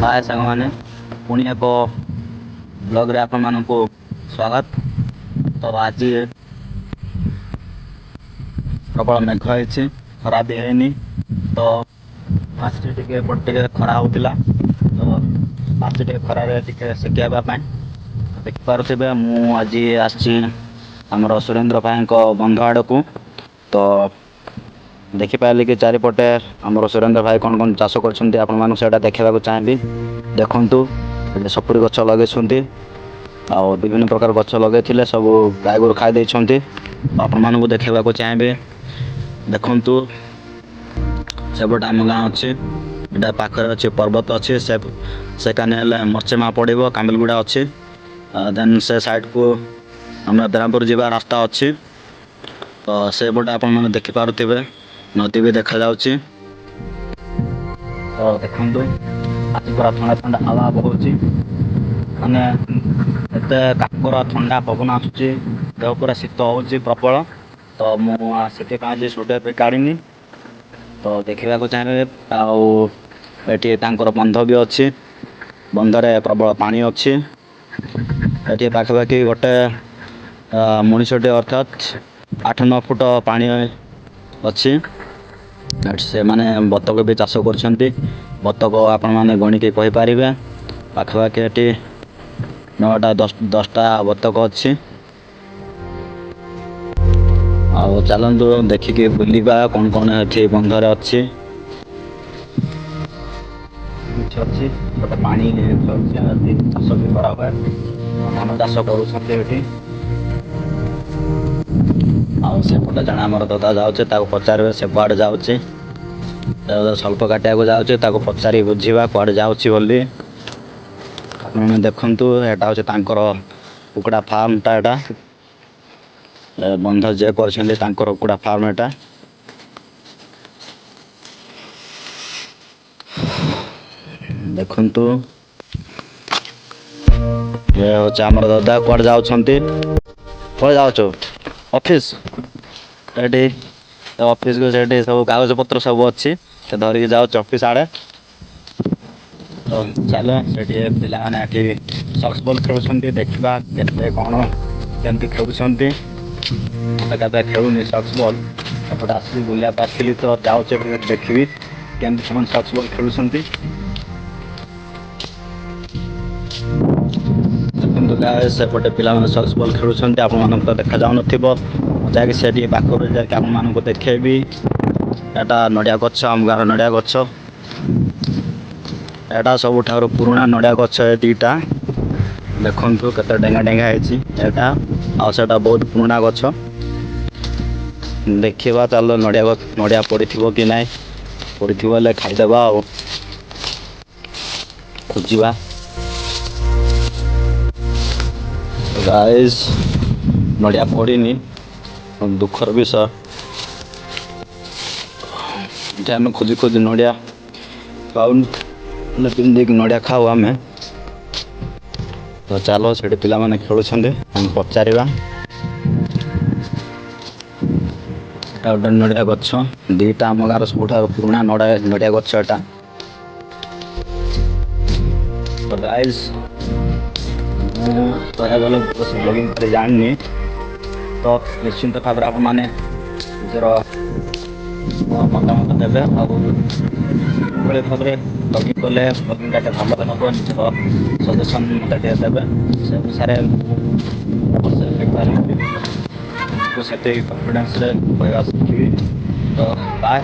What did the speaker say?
हाय साଙ୍ଗमाने पुणी एक ब्लॉग रे आपण मानक स्वागत। तो आज प्रबल मेघ है खरा भी है तो आज टे खरा होता तो आज टे खरारे सेकाई देखिपे मुझे आमर सुरेंद्र भाई बंध आड़ को तो देखिपारे कि चारिपटे आमर सुरेंद्र भाई कौन कौन चाष कर देखा चाहिए। देखु सपुरी गछ लगे विभिन्न प्रकार गछ लगे सब गाय गोरु खाई आपण देखा चाहिए। देखु सेपटे आम गाँ अच्छे इटा पाखे अच्छे पर्वत अच्छे से मर्चेमा पड़ो कामिलगुड़ा अच्छे देन से साइड को आम बेरामपुर जावा रास्ता अच्छी तो सेपटे आपण देखिपे नदी भी देखा जाउची। तो देखु आज पूरा ठंडा ठंडा हवा बहुची माने एते काकर ठंडा पवन आसुची देह पूरा शीत होची प्रबल। तो मुझे सुटे पे काढ़ी तो देखा चाहिए आठी बंध भी अच्छी बंधरे प्रबल पानी अच्छी ये पाखापाखि गोटे मनीषटे अर्थात 8-9 फुट पानी अच्छी से माने बतक भी चाष कर बतक आपण मैंने गणिकी कहीपर पाखापाखि ये 9-10टा बतक अच्छी आ चलतु देखिकी बुलवा कौन कौन ये बंधर अच्छी गोटे पानी चाष भी करा हुए धान चाष कर सेपटे जन आम दादा जाऊे पचारे से कड़े जाऊे स्वल्प काटिया जाऊे पचारि बुझा कड़े जाऊँगी देखु यहाँ हूँ कुकड़ा फार्म टा बंध जे कर कुकड़ा फार्म एटा देखु ये हूँ आम दादा कड़े जाऊँ ऑफिस ये ऑफिस को सब कागज पत्र सब अच्छी धरिकी जाऊँ ऑफिस आड़े। तो चलो से पे सक्स बॉल खेल देखा के कौन केमती खेलुंट खेलुनी सक्स बॉल एपटे आस बुला आसली तो जाऊे देखी केमती सक्स बॉल खेलुंट। सेपटे पिला सक्स बॉल खेलुंट आप देखा जाऊन जाकि से पाखर जाकि आप देखेबी एटा नड़िया गछ आम गाँव नड़िया गछ एटा सब पुराना नड़िया गछ दीटा देखु के डेंगा डेंगा है आटा बहुत पुराना गछ देखा चल नड़िया पड़ी कि ना पड़ी खाईदेवा खोजा गाइस नड़िया पड़नी दुखर विषय आम खोजी खोजी नड़िया पाउन पिंधिक नड़िया खाऊ आम तो चलो से पिला माने खेलुंट पचार गोटे नड़िया गछ दीटा आम गाँव सब पुराना नड़िया गछ एटा। गाइस ब्लॉगिंग कर जानी तो निश्चिंत भाव आप मैंने निजर मतामत देवे भाव ब्लॉगिंग कले ब्लॉगिंग भल हम निजर सजेसन मत देवे से अनुसार से कन्फिडेंस कहवा शिखी तो बाय